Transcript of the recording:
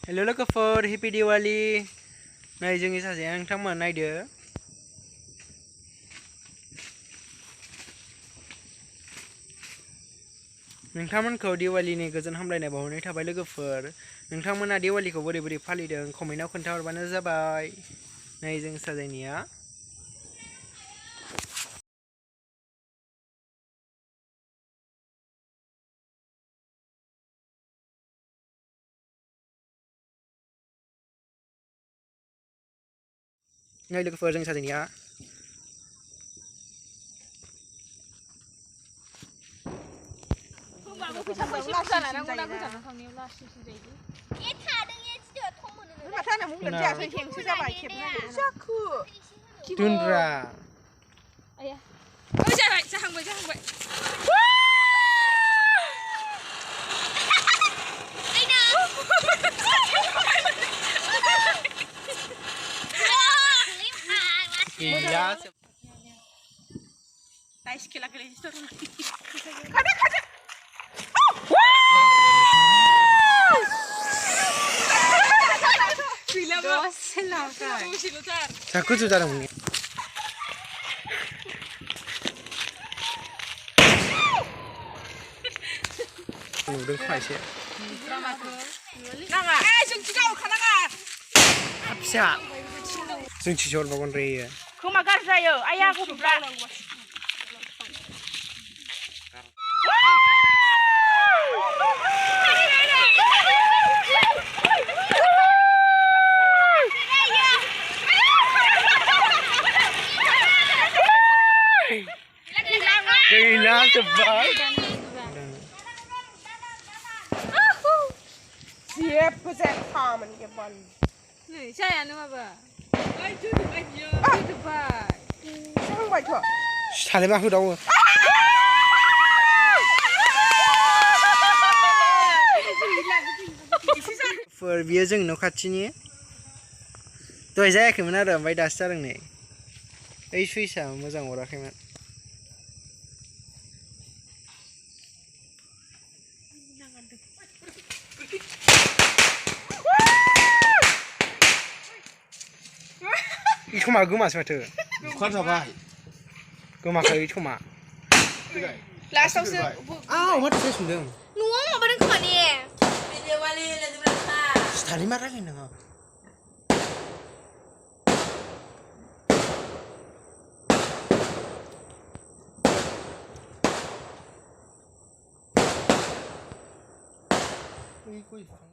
Hello लोगोफोर Happy Diwali नै जोंनि सासे नोंथांमोन नायदो नोंथांमोनखौ दिवालीनि गोजोन हामलायनाय बावहरनाय थाबाय लोगोफोर नोंथांमोना दिवालीखौ बोरै फालिदों कमेन्टआव खोन्थाहरबानो जाबाय नै जों साजायनाया नै लोगोफोर जों साजायनाया Tundra. Ayah. Oh, jahangbay. Gila. Nice kila itu. 자꾸 주자라고. 우리快些. 나가. 정치가 가나가. 합샤. 정치 저걸 먹은 레이. 그만 가세요. 아야 고프라. Gila tebal. Siap pesan kaman ke bal. Nih, saya anu apa? Itu Pak. Sang bai tu. 잘해봐 그다고. बियो जों न' खाथिनि दहाय जायाखैमोन आरो ओमफ्राय दासो जादों नै ओइ सुइचआ मोजां अराखैमोन खोमा गोमासै माथो जाबाय गोमाखै खोमा लास्टआवसो अमा थ्रेस नुदों न'आव माबादों खोमा ने सिथारि मा रायलाय नोङो गय